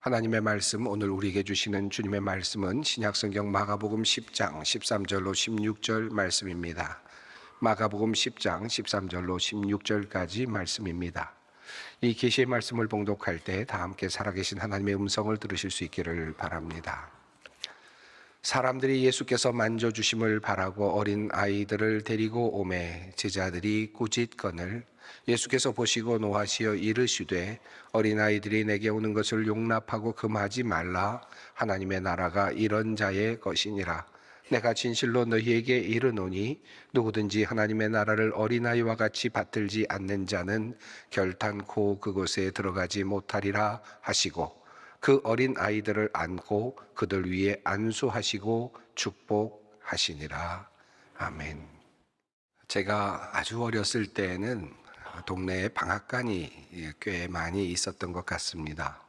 하나님의 말씀, 오늘 우리에게 주시는 주님의 말씀은 신약성경 마가복음 10장 13절로 16절 말씀입니다. 마가복음 10장 13절로 16절까지 말씀입니다. 이 계시의 말씀을 봉독할 때 다 함께 살아계신 하나님의 음성을 들으실 수 있기를 바랍니다. 사람들이 예수께서 만져주심을 바라고 어린 아이들을 데리고 오매 제자들이 꾸짖거늘 예수께서 보시고 노하시어 이르시되 어린아이들이 내게 오는 것을 용납하고 금하지 말라. 하나님의 나라가 이런 자의 것이니라. 내가 진실로 너희에게 이르노니 누구든지 하나님의 나라를 어린아이와 같이 받들지 않는 자는 결탄코 그곳에 들어가지 못하리라 하시고 그 어린 아이들을 안고 그들 위에 안수하시고 축복하시니라. 아멘. 제가 아주 어렸을 때에는 동네에 방앗간이 꽤 많이 있었던 것 같습니다.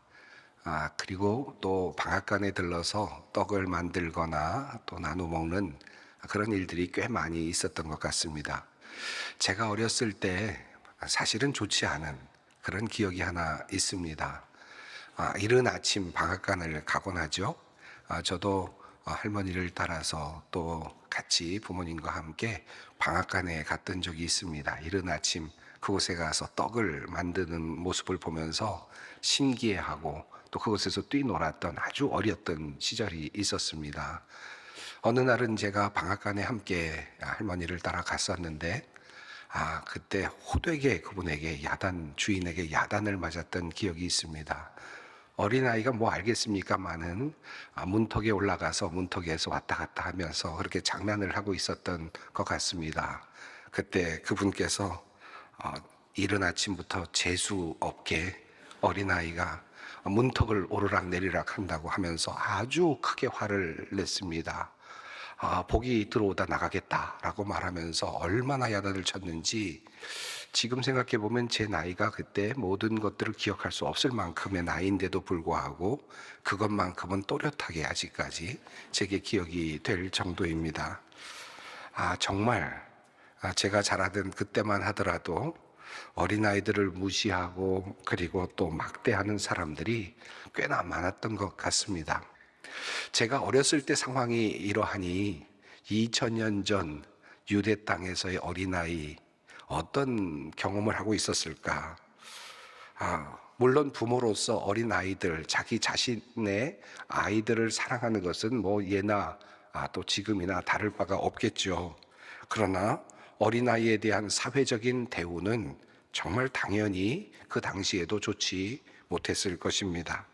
그리고 또 방앗간에 들러서 떡을 만들거나 또 나눠 먹는 그런 일들이 꽤 많이 있었던 것 같습니다. 제가 어렸을 때 사실은 좋지 않은 그런 기억이 하나 있습니다. 이른 아침 방앗간을 가곤 하죠. 저도 할머니를 따라서 또 같이 부모님과 함께 방앗간에 갔던 적이 있습니다. 이른 아침 그곳에 가서 떡을 만드는 모습을 보면서 신기해하고 또 그곳에서 뛰놀았던 아주 어렸던 시절이 있었습니다. 어느 날은 제가 방앗간에 함께 할머니를 따라 갔었는데 그때 호되게 그분에게 주인에게 야단을 맞았던 기억이 있습니다. 어린아이가 뭐 알겠습니까마는 문턱에 올라가서 문턱에서 왔다 갔다 하면서 그렇게 장난을 하고 있었던 것 같습니다. 그때 그분께서 이른 아침부터 재수 없게 어린아이가 문턱을 오르락 내리락 한다고 하면서 아주 크게 화를 냈습니다. 복이 들어오다 나가겠다라고 말하면서 얼마나 야단을 쳤는지 지금 생각해 보면 제 나이가 그때 모든 것들을 기억할 수 없을 만큼의 나이인데도 불구하고 그것만큼은 또렷하게 아직까지 제게 기억이 될 정도입니다. 정말 제가 자라던 그때만 하더라도 어린아이들을 무시하고 그리고 또 막대하는 사람들이 꽤나 많았던 것 같습니다. 제가 어렸을 때 상황이 이러하니 2000년 전 유대 땅에서의 어린아이 어떤 경험을 하고 있었을까? 물론 부모로서 어린아이들, 자기 자신의 아이들을 사랑하는 것은 뭐 예나 또 지금이나 다를 바가 없겠죠. 그러나 어린아이에 대한 사회적인 대우는 정말 당연히 그 당시에도 좋지 못했을 것입니다.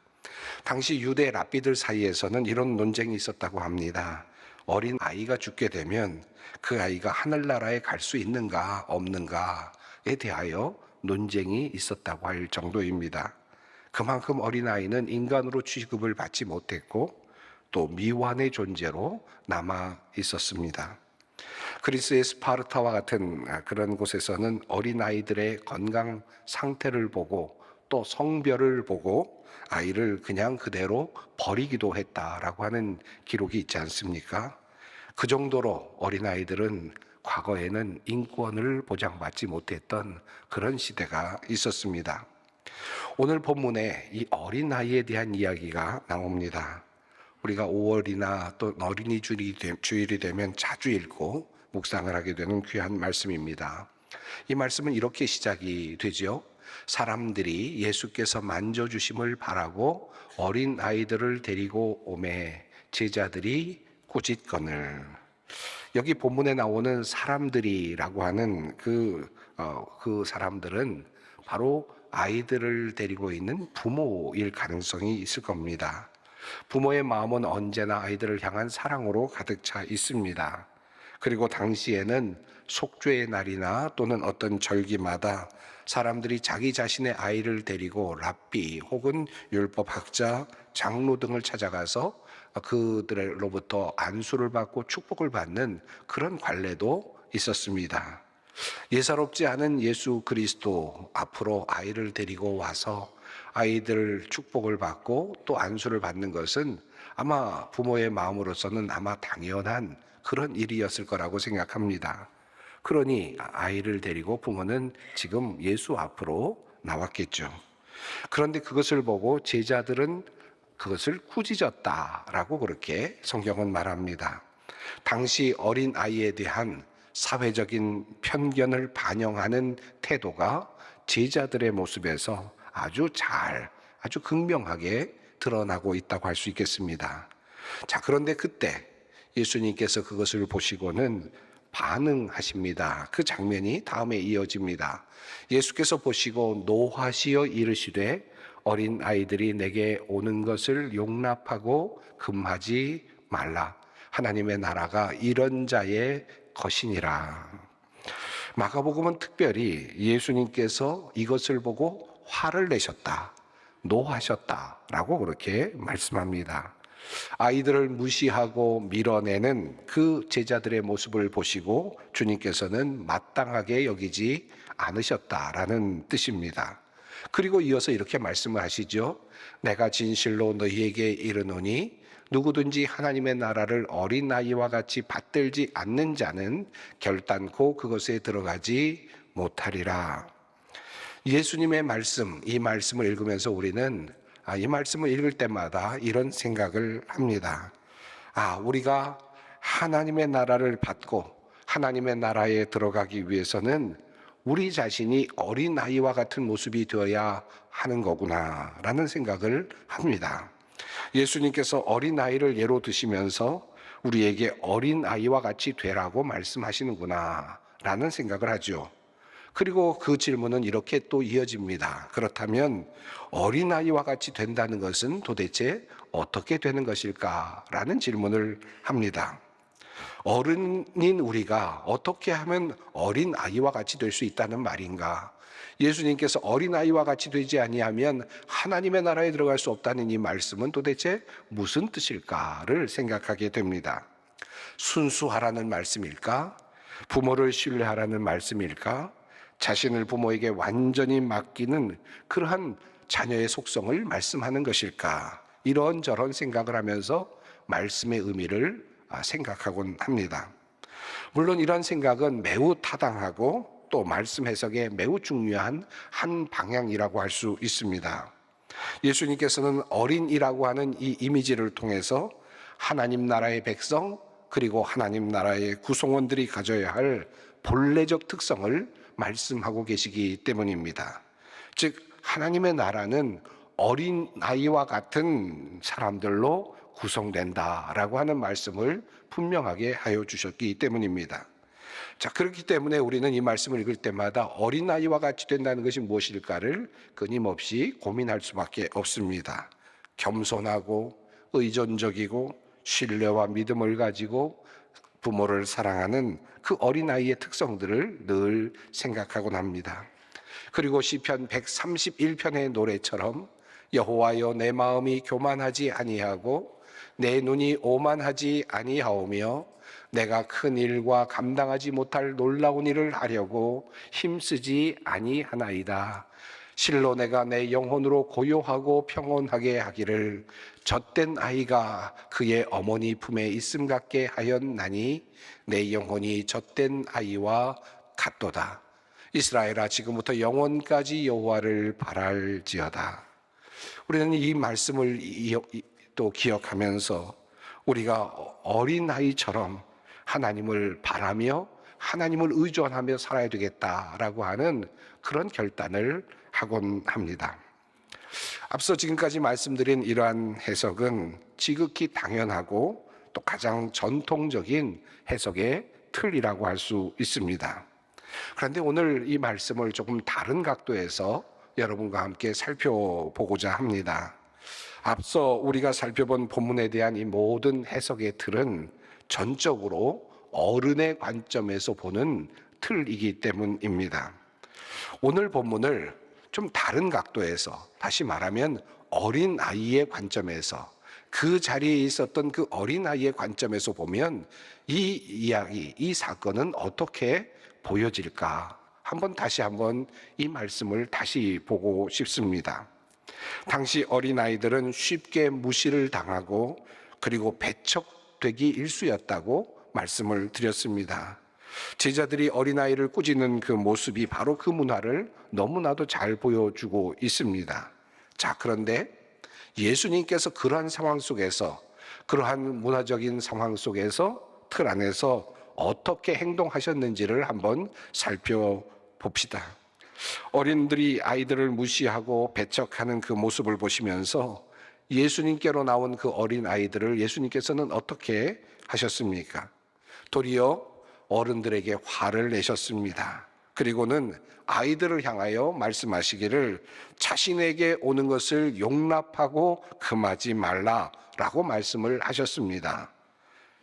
당시 유대 랍비들 사이에서는 이런 논쟁이 있었다고 합니다. 어린 아이가 죽게 되면 그 아이가 하늘나라에 갈 수 있는가 없는가에 대하여 논쟁이 있었다고 할 정도입니다. 그만큼 어린아이는 인간으로 취급을 받지 못했고 또 미완의 존재로 남아 있었습니다. 그리스의 스파르타와 같은 그런 곳에서는 어린아이들의 건강 상태를 보고 또 성별을 보고 아이를 그냥 그대로 버리기도 했다라고 하는 기록이 있지 않습니까? 그 정도로 어린아이들은 과거에는 인권을 보장받지 못했던 그런 시대가 있었습니다. 오늘 본문에 이 어린아이에 대한 이야기가 나옵니다. 우리가 5월이나 또 어린이 주일이 되면 자주 읽고 묵상을 하게 되는 귀한 말씀입니다. 이 말씀은 이렇게 시작이 되죠. 사람들이 예수께서 만져주심을 바라고 어린 아이들을 데리고 오매 제자들이 꾸짖거늘. 여기 본문에 나오는 사람들이라고 하는 그 사람들은 바로 아이들을 데리고 있는 부모일 가능성이 있을 겁니다. 부모의 마음은 언제나 아이들을 향한 사랑으로 가득 차 있습니다. 그리고 당시에는 속죄의 날이나 또는 어떤 절기마다 사람들이 자기 자신의 아이를 데리고 랍비 혹은 율법학자, 장로 등을 찾아가서 그들로부터 안수를 받고 축복을 받는 그런 관례도 있었습니다. 예사롭지 않은 예수 그리스도 앞으로 아이를 데리고 와서 아이들 축복을 받고 또 안수를 받는 것은 아마 부모의 마음으로서는 아마 당연한 그런 일이었을 거라고 생각합니다. 그러니 아이를 데리고 부모는 지금 예수 앞으로 나왔겠죠. 그런데 그것을 보고 제자들은 그것을 꾸짖었다라고 그렇게 성경은 말합니다. 당시 어린 아이에 대한 사회적인 편견을 반영하는 태도가 제자들의 모습에서 아주 극명하게 드러나고 있다고 할 수 있겠습니다. 자, 그런데 그때 예수님께서 그것을 보시고는 반응하십니다. 그 장면이 다음에 이어집니다. 예수께서 보시고 노하시어 이르시되 어린 아이들이 내게 오는 것을 용납하고 금하지 말라. 하나님의 나라가 이런 자의 것이니라. 마가복음은 특별히 예수님께서 이것을 보고 화를 내셨다, 노하셨다라고 그렇게 말씀합니다. 아이들을 무시하고 밀어내는 그 제자들의 모습을 보시고 주님께서는 마땅하게 여기지 않으셨다라는 뜻입니다. 그리고 이어서 이렇게 말씀을 하시죠. 내가 진실로 너희에게 이르노니 누구든지 하나님의 나라를 어린아이와 같이 받들지 않는 자는 결단코 그것에 들어가지 못하리라. 예수님의 말씀, 이 말씀을 읽으면서 우리는 이 말씀을 읽을 때마다 이런 생각을 합니다. 우리가 하나님의 나라를 받고 하나님의 나라에 들어가기 위해서는 우리 자신이 어린아이와 같은 모습이 되어야 하는 거구나 라는 생각을 합니다. 예수님께서 어린아이를 예로 드시면서 우리에게 어린아이와 같이 되라고 말씀하시는구나 라는 생각을 하죠. 그리고 그 질문은 이렇게 또 이어집니다. 그렇다면 어린아이와 같이 된다는 것은 도대체 어떻게 되는 것일까? 라는 질문을 합니다. 어른인 우리가 어떻게 하면 어린아이와 같이 될 수 있다는 말인가? 예수님께서 어린아이와 같이 되지 아니하면 하나님의 나라에 들어갈 수 없다는 이 말씀은 도대체 무슨 뜻일까를 생각하게 됩니다. 순수하라는 말씀일까? 부모를 신뢰하라는 말씀일까? 자신을 부모에게 완전히 맡기는 그러한 자녀의 속성을 말씀하는 것일까? 이런저런 생각을 하면서 말씀의 의미를 생각하곤 합니다. 물론 이런 생각은 매우 타당하고 또 말씀 해석에 매우 중요한 한 방향이라고 할 수 있습니다. 예수님께서는 어린이라고 하는 이 이미지를 통해서 하나님 나라의 백성 그리고 하나님 나라의 구성원들이 가져야 할 본래적 특성을 말씀하고 계시기 때문입니다. 즉 하나님의 나라는 어린아이와 같은 사람들로 구성된다라고 하는 말씀을 분명하게 하여 주셨기 때문입니다. 자, 그렇기 때문에 우리는 이 말씀을 읽을 때마다 어린아이와 같이 된다는 것이 무엇일까를 끊임없이 고민할 수밖에 없습니다. 겸손하고 의존적이고 신뢰와 믿음을 가지고 부모를 사랑하는 그 어린아이의 특성들을 늘 생각하곤 합니다. 그리고 시편 131편의 노래처럼 여호와여 내 마음이 교만하지 아니하고 내 눈이 오만하지 아니하오며 내가 큰 일과 감당하지 못할 놀라운 일을 하려고 힘쓰지 아니하나이다. 실로 내가 내 영혼으로 고요하고 평온하게 하기를 젖된 아이가 그의 어머니 품에 있음 같게 하였나니 내 영혼이 젖된 아이와 같도다. 이스라엘아 지금부터 영원까지 여호와를 바랄지어다. 우리는 이 말씀을 또 기억하면서 우리가 어린아이처럼 하나님을 바라며 하나님을 의존하며 살아야 되겠다라고 하는 그런 결단을 하곤 합니다. 앞서 지금까지 말씀드린 이러한 해석은 지극히 당연하고 또 가장 전통적인 해석의 틀이라고 할 수 있습니다. 그런데 오늘 이 말씀을 조금 다른 각도에서 여러분과 함께 살펴보고자 합니다. 앞서 우리가 살펴본 본문에 대한 이 모든 해석의 틀은 전적으로 어른의 관점에서 보는 틀이기 때문입니다. 오늘 본문을 좀 다른 각도에서, 다시 말하면 어린아이의 관점에서, 그 자리에 있었던 그 어린아이의 관점에서 보면 이 이야기, 이 사건은 어떻게 보여질까? 다시 한번 이 말씀을 다시 보고 싶습니다. 당시 어린아이들은 쉽게 무시를 당하고 그리고 배척되기 일쑤였다고 말씀을 드렸습니다. 제자들이 어린아이를 꾸짖는 그 모습이 바로 그 문화를 너무나도 잘 보여주고 있습니다. 자, 그런데 예수님께서 그러한 상황 속에서, 그러한 문화적인 상황 속에서, 틀 안에서 어떻게 행동하셨는지를 한번 살펴봅시다. 어린들이 아이들을 무시하고 배척하는 그 모습을 보시면서 예수님께로 나온 그 어린 아이들을 예수님께서는 어떻게 하셨습니까? 도리어 어른들에게 화를 내셨습니다. 그리고는 아이들을 향하여 말씀하시기를 자신에게 오는 것을 용납하고 금하지 말라라고 말씀을 하셨습니다.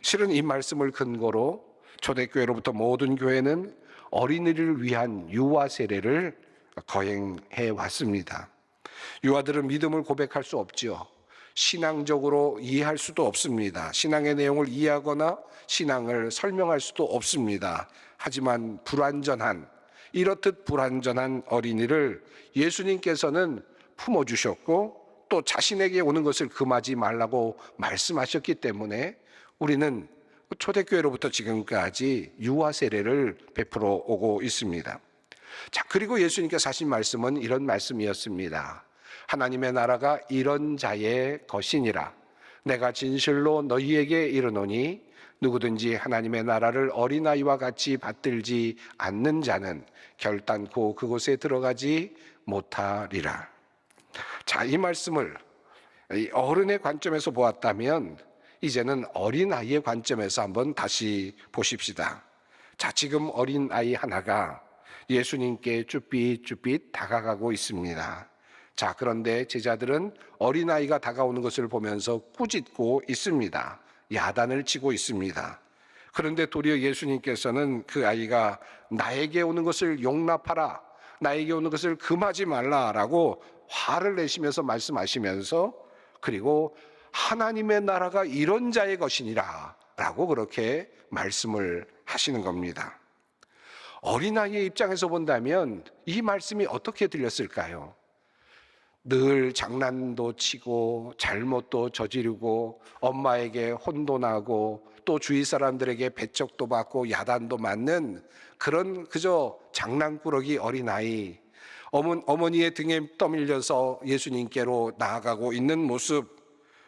실은 이 말씀을 근거로 초대교회로부터 모든 교회는 어린이를 위한 유아 세례를 거행해 왔습니다. 유아들은 믿음을 고백할 수 없지요. 신앙적으로 이해할 수도 없습니다. 신앙의 내용을 이해하거나 신앙을 설명할 수도 없습니다. 하지만 이렇듯 불완전한 어린이를 예수님께서는 품어주셨고 또 자신에게 오는 것을 금하지 말라고 말씀하셨기 때문에 우리는 초대교회로부터 지금까지 유아 세례를 베풀어 오고 있습니다. 자, 그리고 예수님께서 하신 말씀은 이런 말씀이었습니다. 하나님의 나라가 이런 자의 것이니라. 내가 진실로 너희에게 이르노니 누구든지 하나님의 나라를 어린아이와 같이 받들지 않는 자는 결단코 그곳에 들어가지 못하리라. 자, 이 말씀을 어른의 관점에서 보았다면 이제는 어린아이의 관점에서 한번 다시 보십시다. 자, 지금 어린아이 하나가 예수님께 쭈삣쭈삣 다가가고 있습니다. 자, 그런데 제자들은 어린아이가 다가오는 것을 보면서 꾸짖고 있습니다. 야단을 치고 있습니다. 그런데 도리어 예수님께서는 그 아이가 나에게 오는 것을 용납하라, 나에게 오는 것을 금하지 말라라고 화를 내시면서 말씀하시면서, 그리고 하나님의 나라가 이런 자의 것이니라 라고 그렇게 말씀을 하시는 겁니다. 어린아이의 입장에서 본다면 이 말씀이 어떻게 들렸을까요? 늘 장난도 치고 잘못도 저지르고 엄마에게 혼도 나고 또 주위 사람들에게 배척도 받고 야단도 맞는 그런 그저 장난꾸러기 어린아이, 어머니의 등에 떠밀려서 예수님께로 나아가고 있는 모습.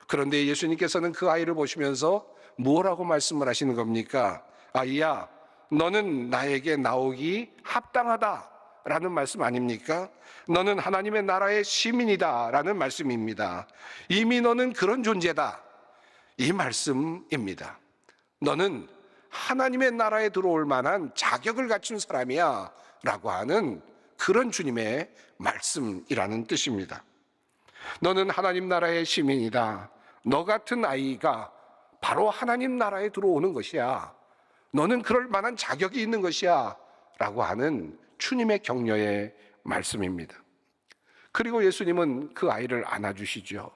그런데 예수님께서는 그 아이를 보시면서 뭐라고 말씀을 하시는 겁니까? 아이야, 너는 나에게 나오기 합당하다라는 말씀 아닙니까? 너는 하나님의 나라의 시민이다라는 말씀입니다. 이미 너는 그런 존재다, 이 말씀입니다. 너는 하나님의 나라에 들어올 만한 자격을 갖춘 사람이야 라고 하는 그런 주님의 말씀이라는 뜻입니다. 너는 하나님 나라의 시민이다. 너 같은 아이가 바로 하나님 나라에 들어오는 것이야. 너는 그럴 만한 자격이 있는 것이야 라고 하는 주님의 격려의 말씀입니다. 그리고 예수님은 그 아이를 안아주시죠.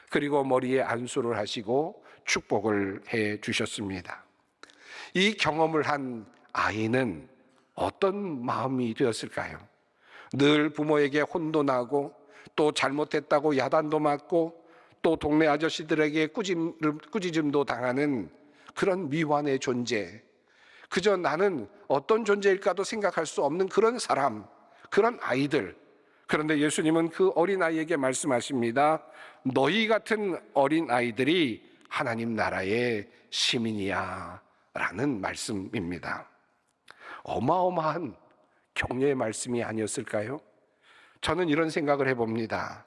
그리고 머리에 안수를 하시고 축복을 해 주셨습니다. 이 경험을 한 아이는 어떤 마음이 되었을까요? 늘 부모에게 혼도 나고 또 잘못했다고 야단도 맞고 또 동네 아저씨들에게 꾸짖음도 당하는 그런 미완의 존재, 그저 나는 어떤 존재일까도 생각할 수 없는 그런 사람, 그런 아이들. 그런데 예수님은 그 어린아이에게 말씀하십니다. 너희 같은 어린아이들이 하나님 나라의 시민이야 라는 말씀입니다. 어마어마한 격려의 말씀이 아니었을까요? 저는 이런 생각을 해봅니다.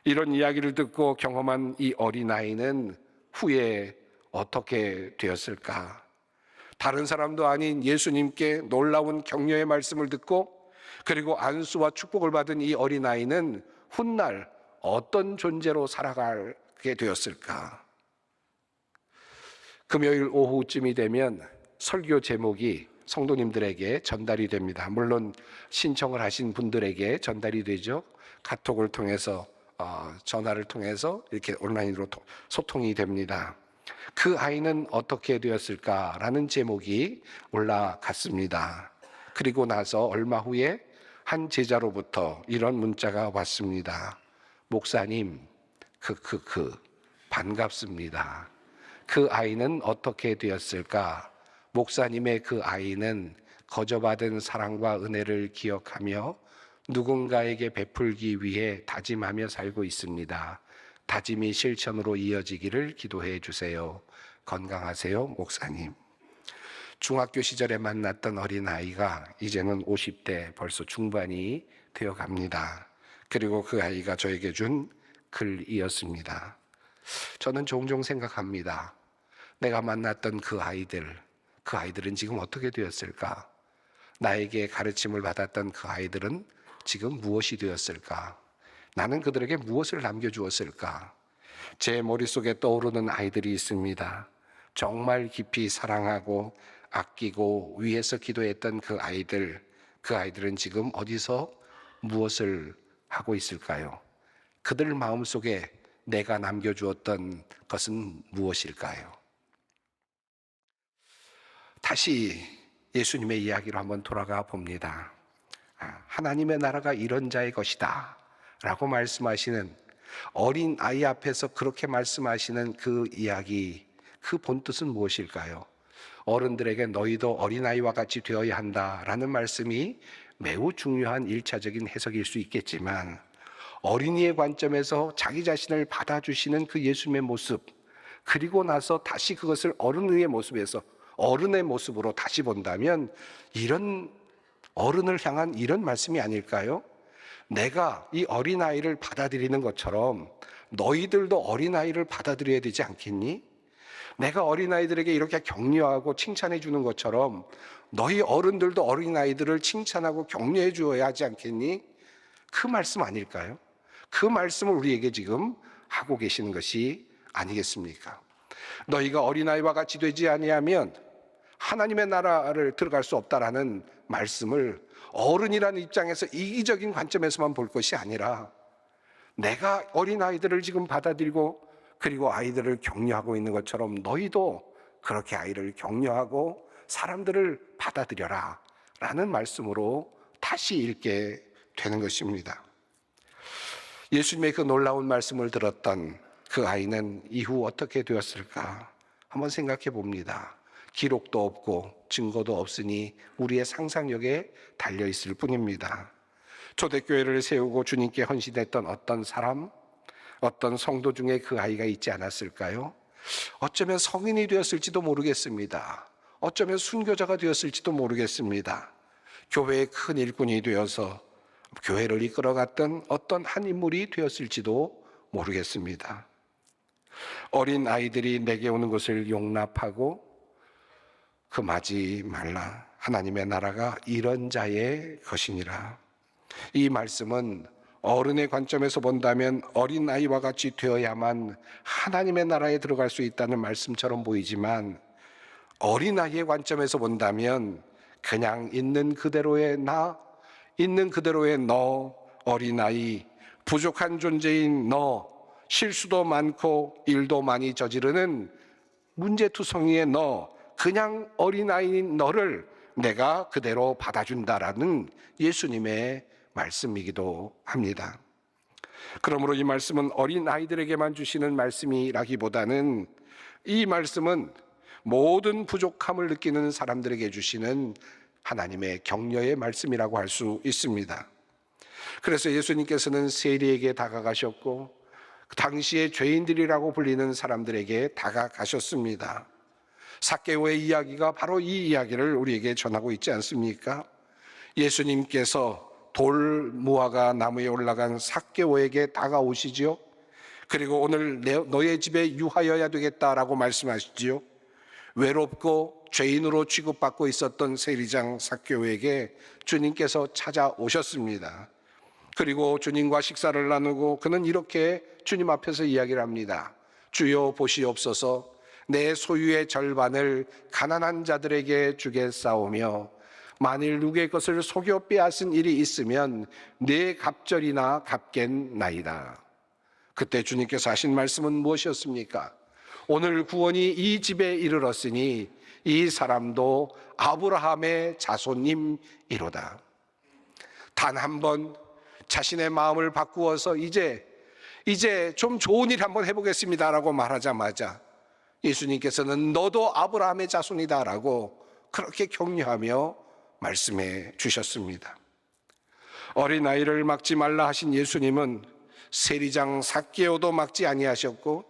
이런 이야기를 듣고 경험한 이 어린아이는 후에 어떻게 되었을까? 다른 사람도 아닌 예수님께 놀라운 격려의 말씀을 듣고 그리고 안수와 축복을 받은 이 어린아이는 훗날 어떤 존재로 살아가게 되었을까? 금요일 오후쯤이 되면 설교 제목이 성도님들에게 전달이 됩니다. 물론 신청을 하신 분들에게 전달이 되죠. 카톡을 통해서 전화를 통해서 이렇게 온라인으로 소통이 됩니다. 그 아이는 어떻게 되었을까라는 제목이 올라갔습니다. 그리고 나서 얼마 후에 한 제자로부터 이런 문자가 왔습니다. 목사님, 반갑습니다. 그 아이는 어떻게 되었을까? 목사님의 그 아이는 거저받은 사랑과 은혜를 기억하며 누군가에게 베풀기 위해 다짐하며 살고 있습니다. 다짐이 실천으로 이어지기를 기도해 주세요. 건강하세요, 목사님. 중학교 시절에 만났던 어린아이가 이제는 50대 벌써 중반이 되어 갑니다. 그리고 그 아이가 저에게 준 글이었습니다. 저는 종종 생각합니다. 내가 만났던 그 아이들은 지금 어떻게 되었을까? 나에게 가르침을 받았던 그 아이들은 지금 무엇이 되었을까? 나는 그들에게 무엇을 남겨주었을까? 제 머릿속에 떠오르는 아이들이 있습니다. 정말 깊이 사랑하고 아끼고 위해서 기도했던 그 아이들은 지금 어디서 무엇을 하고 있을까요? 그들 마음속에 내가 남겨주었던 것은 무엇일까요? 다시 예수님의 이야기로 한번 돌아가 봅니다. 하나님의 나라가 이런 자의 것이다 라고 말씀하시는, 어린 아이 앞에서 그렇게 말씀하시는 그 이야기, 그 본뜻은 무엇일까요? 어른들에게 너희도 어린아이와 같이 되어야 한다라는 말씀이 매우 중요한 1차적인 해석일 수 있겠지만, 어린이의 관점에서 자기 자신을 받아주시는 그 예수님의 모습, 그리고 나서 다시 그것을 어른의 모습에서 어른의 모습으로 다시 본다면 이런 어른을 향한 이런 말씀이 아닐까요? 내가 이 어린아이를 받아들이는 것처럼 너희들도 어린아이를 받아들여야 되지 않겠니? 내가 어린아이들에게 이렇게 격려하고 칭찬해 주는 것처럼 너희 어른들도 어린아이들을 칭찬하고 격려해 주어야 하지 않겠니? 그 말씀 아닐까요? 그 말씀을 우리에게 지금 하고 계시는 것이 아니겠습니까? 너희가 어린아이와 같이 되지 아니하면 하나님의 나라를 들어갈 수 없다라는 말씀을 어른이라는 입장에서 이기적인 관점에서만 볼 것이 아니라, 내가 어린아이들을 지금 받아들이고 그리고 아이들을 격려하고 있는 것처럼 너희도 그렇게 아이를 격려하고 사람들을 받아들여라 라는 말씀으로 다시 읽게 되는 것입니다. 예수님의 그 놀라운 말씀을 들었던 그 아이는 이후 어떻게 되었을까 한번 생각해 봅니다. 기록도 없고 증거도 없으니 우리의 상상력에 달려있을 뿐입니다. 초대교회를 세우고 주님께 헌신했던 어떤 사람, 어떤 성도 중에 그 아이가 있지 않았을까요? 어쩌면 성인이 되었을지도 모르겠습니다. 어쩌면 순교자가 되었을지도 모르겠습니다. 교회의 큰 일꾼이 되어서 교회를 이끌어갔던 어떤 한 인물이 되었을지도 모르겠습니다. 어린 아이들이 내게 오는 것을 용납하고 금하지 말라. 하나님의 나라가 이런 자의 것이니라. 이 말씀은 어른의 관점에서 본다면 어린아이와 같이 되어야만 하나님의 나라에 들어갈 수 있다는 말씀처럼 보이지만, 어린아이의 관점에서 본다면 그냥 있는 그대로의 나, 있는 그대로의 너, 어린아이, 부족한 존재인 너, 실수도 많고 일도 많이 저지르는 문제투성이의 너, 그냥 어린아이인 너를 내가 그대로 받아준다라는 예수님의 말씀이기도 합니다. 그러므로 이 말씀은 어린아이들에게만 주시는 말씀이라기보다는 이 말씀은 모든 부족함을 느끼는 사람들에게 주시는 하나님의 격려의 말씀이라고 할 수 있습니다. 그래서 예수님께서는 세리에게 다가가셨고 당시의 죄인들이라고 불리는 사람들에게 다가가셨습니다. 삭개오의 이야기가 바로 이 이야기를 우리에게 전하고 있지 않습니까? 예수님께서 돌 무화과 나무에 올라간 삭개오에게 다가오시지요. 그리고 오늘 너의 집에 유하여야 되겠다라고 말씀하시지요. 외롭고 죄인으로 취급받고 있었던 세리장 삭개오에게 주님께서 찾아오셨습니다. 그리고 주님과 식사를 나누고 그는 이렇게 주님 앞에서 이야기를 합니다. 주여 보시옵소서, 내 소유의 절반을 가난한 자들에게 주겠사오며 만일 누구의 것을 속여 빼앗은 일이 있으면 내 갑절이나 갚겠나이다. 그때 주님께서 하신 말씀은 무엇이었습니까? 오늘 구원이 이 집에 이르렀으니 이 사람도 아브라함의 자손임이로다. 단 한 번 자신의 마음을 바꾸어서 이제 좀 좋은 일 한번 해보겠습니다라고 말하자마자 예수님께서는 너도 아브라함의 자손이다라고 그렇게 격려하며 말씀해 주셨습니다. 어린아이를 막지 말라 하신 예수님은 세리장 삭개오도 막지 아니하셨고,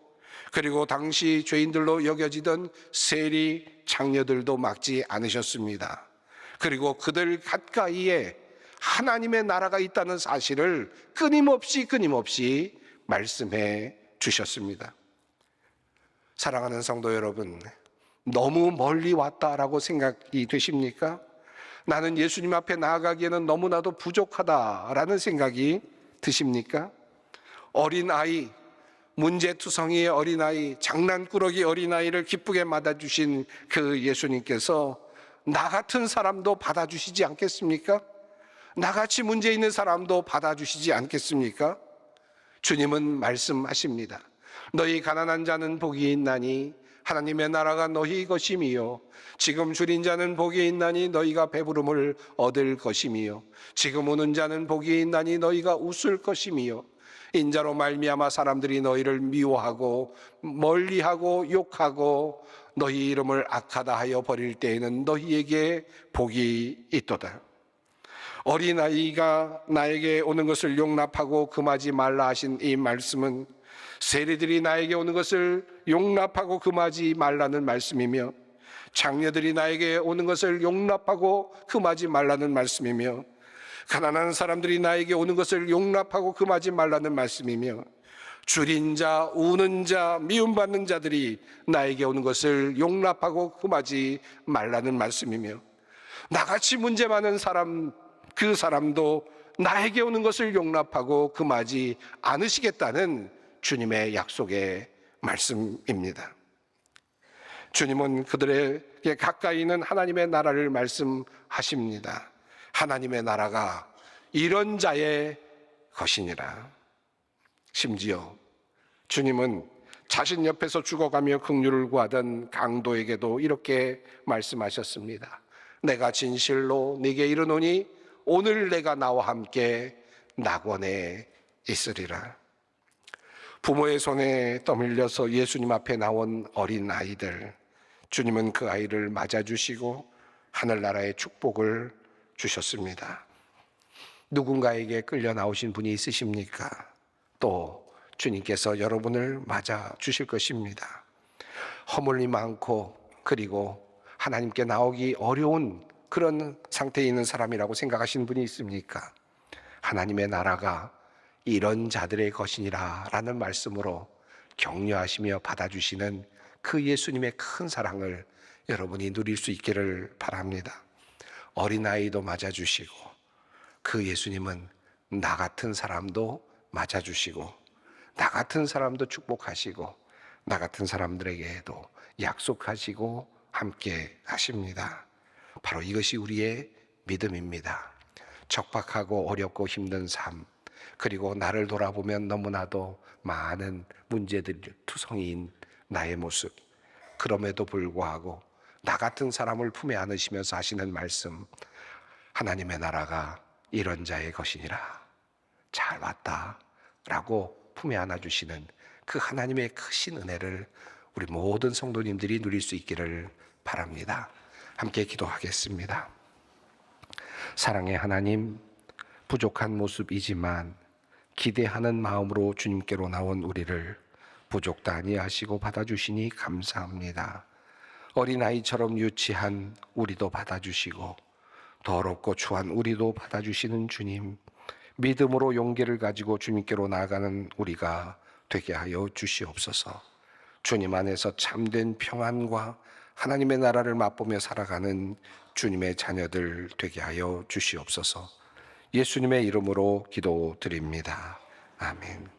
그리고 당시 죄인들로 여겨지던 세리 장녀들도 막지 않으셨습니다. 그리고 그들 가까이에 하나님의 나라가 있다는 사실을 끊임없이 말씀해 주셨습니다. 사랑하는 성도 여러분, 너무 멀리 왔다라고 생각이 되십니까? 나는 예수님 앞에 나아가기에는 너무나도 부족하다라는 생각이 드십니까? 어린아이, 문제투성이의 어린아이, 장난꾸러기 어린아이를 기쁘게 맞아주신 그 예수님께서 나 같은 사람도 받아주시지 않겠습니까? 나같이 문제 있는 사람도 받아주시지 않겠습니까? 주님은 말씀하십니다. 너희 가난한 자는 복이 있나니 하나님의 나라가 너희 것임이요, 지금 줄인 자는 복이 있나니 너희가 배부름을 얻을 것임이요, 지금 우는 자는 복이 있나니 너희가 웃을 것임이요, 인자로 말미암아 사람들이 너희를 미워하고 멀리하고 욕하고 너희 이름을 악하다 하여 버릴 때에는 너희에게 복이 있도다. 어린아이가 나에게 오는 것을 용납하고 금하지 말라 하신 이 말씀은 세리들이 나에게 오는 것을 용납하고 금하지 말라는 말씀이며, 장녀들이 나에게 오는 것을 용납하고 금하지 말라는 말씀이며, 가난한 사람들이 나에게 오는 것을 용납하고 금하지 말라는 말씀이며, 줄인 자, 우는 자, 미움받는 자들이 나에게 오는 것을 용납하고 금하지 말라는 말씀이며, 나같이 문제 많은 사람, 그 사람도 나에게 오는 것을 용납하고 금하지 않으시겠다는 주님의 약속의 말씀입니다. 주님은 그들에게 가까이 있는 하나님의 나라를 말씀하십니다. 하나님의 나라가 이런 자의 것이니라. 심지어 주님은 자신 옆에서 죽어가며 긍휼을 구하던 강도에게도 이렇게 말씀하셨습니다. 내가 진실로 네게 이르노니 오늘 내가 나와 함께 낙원에 있으리라. 부모의 손에 떠밀려서 예수님 앞에 나온 어린 아이들, 주님은 그 아이를 맞아주시고 하늘나라의 축복을 주셨습니다. 누군가에게 끌려 나오신 분이 있으십니까? 또 주님께서 여러분을 맞아주실 것입니다. 허물이 많고 그리고 하나님께 나오기 어려운 그런 상태에 있는 사람이라고 생각하시는 분이 있습니까? 하나님의 나라가 이런 자들의 것이니라 라는 말씀으로 격려하시며 받아주시는 그 예수님의 큰 사랑을 여러분이 누릴 수 있기를 바랍니다. 어린아이도 맞아주시고 그 예수님은 나 같은 사람도 맞아주시고 나 같은 사람도 축복하시고 나 같은 사람들에게도 약속하시고 함께 하십니다. 바로 이것이 우리의 믿음입니다. 척박하고 어렵고 힘든 삶, 그리고 나를 돌아보면 너무나도 많은 문제들 투성이인 나의 모습, 그럼에도 불구하고 나 같은 사람을 품에 안으시면서 하시는 말씀, 하나님의 나라가 이런 자의 것이니라, 잘 왔다 라고 품에 안아주시는 그 하나님의 크신 은혜를 우리 모든 성도님들이 누릴 수 있기를 바랍니다. 함께 기도하겠습니다. 사랑의 하나님, 부족한 모습이지만 기대하는 마음으로 주님께로 나온 우리를 부족도 아니하시고 받아주시니 감사합니다. 어린아이처럼 유치한 우리도 받아주시고 더럽고 추한 우리도 받아주시는 주님, 믿음으로 용기를 가지고 주님께로 나아가는 우리가 되게 하여 주시옵소서. 주님 안에서 참된 평안과 하나님의 나라를 맛보며 살아가는 주님의 자녀들 되게 하여 주시옵소서. 예수님의 이름으로 기도드립니다. 아멘.